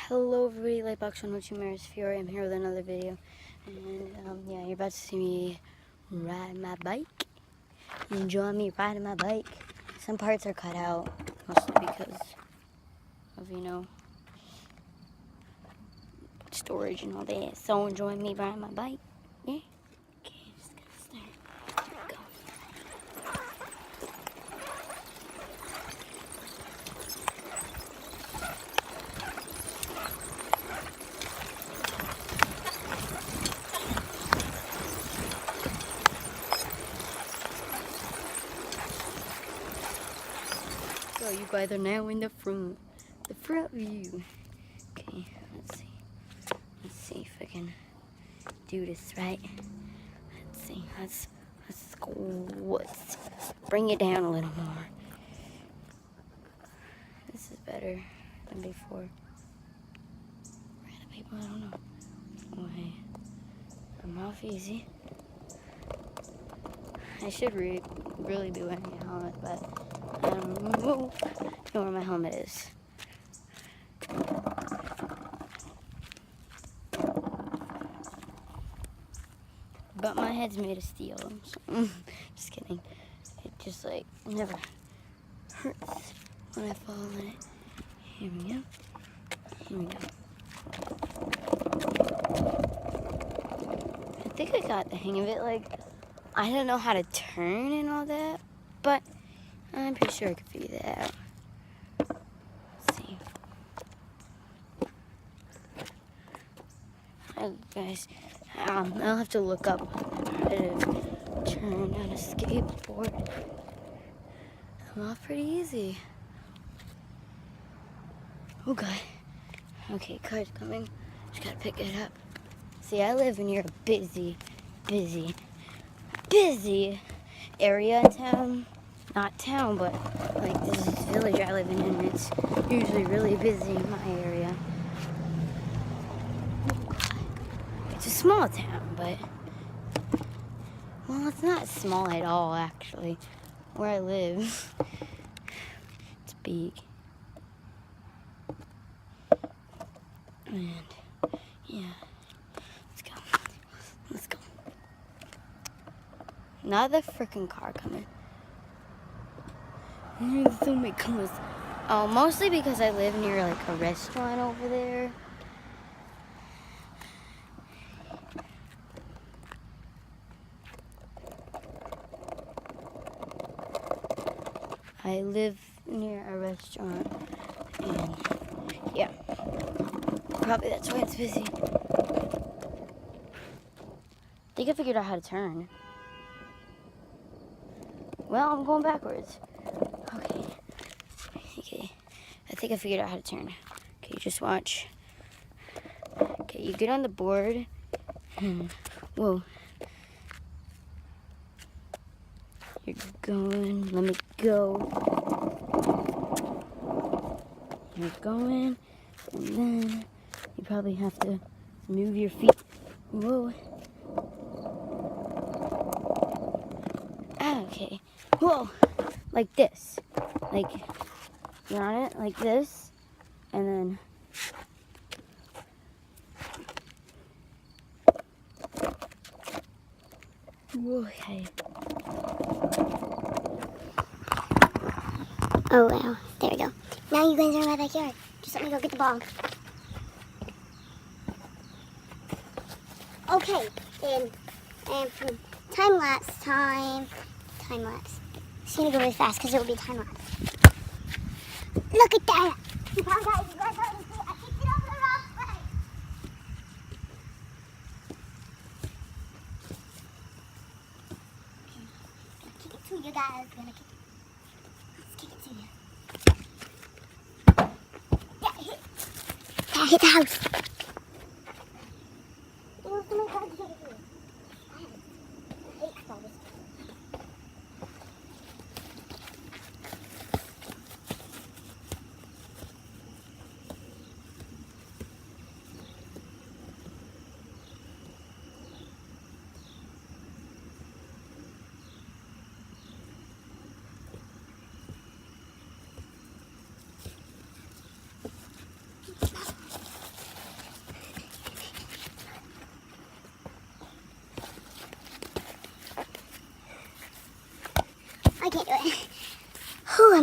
Hello everybody, Lightbox 102 Maris Fiore. I'm here with another video. And yeah, you're about to see me ride my bike. Enjoy me riding my bike. Some parts are cut out, mostly because of, storage and all that. So enjoy me riding my bike. Yeah. Okay, just gonna start. Here we go. So you guys are now in the front view. Okay, let's see if I can do this right. Let's see, let's bring it down a little more. This is better than before. Random people, I don't know. Oh hey, I'm off easy. I should really be wearing a helmet, but I don't know where my helmet is. But my head's made of steel, so just kidding. It just never hurts when I fall on it. Here we go. Here we go. I think I got the hang of it. I don't know how to turn and all that, but I'm pretty sure I could figure that out. Let's see. Oh, guys, I'll have to look up how to turn on a skateboard. I'm off pretty easy. Oh god. Okay, car's coming. Just gotta pick it up. See, I live near a busy area in town. Not town, but this is village I live in, and it's usually really busy in my area. It's a small town, but well, it's not small at all actually. Where I live, it's big. And yeah, let's go. Another freaking car coming. There's so many cars. Oh, mostly because I live near a restaurant over there. I live near a restaurant, and yeah, probably that's why it's busy. I think I figured out how to turn. Well, I'm going backwards. Okay, I think I figured out how to turn. Okay, just watch. Okay, you get on the board. Whoa. You're going, let me go. You're going, and then you probably have to move your feet. Whoa. Okay. Whoa. Like this. You're on it like this, and then okay. Oh wow, there we go. Now you guys are in my backyard. Just let me go get the ball. Okay, and from time lapse. It's gonna go really fast because it will be time lapse. Look at that! You guys already see, I kicked it over the wrong way. Okay, kick it to you guys. Let's kick it to you. That hit the house.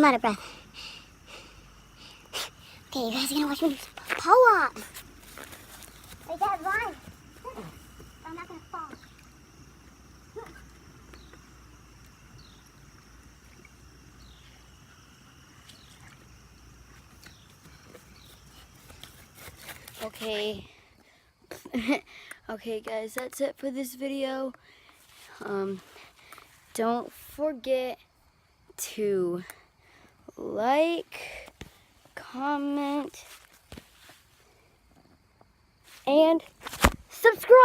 out of breath. Okay, you guys are gonna watch me do some pull-ups. Wait, Dad, run. I'm not gonna fall. Okay. Okay, guys, that's it for this video. Don't forget to like, comment, and subscribe!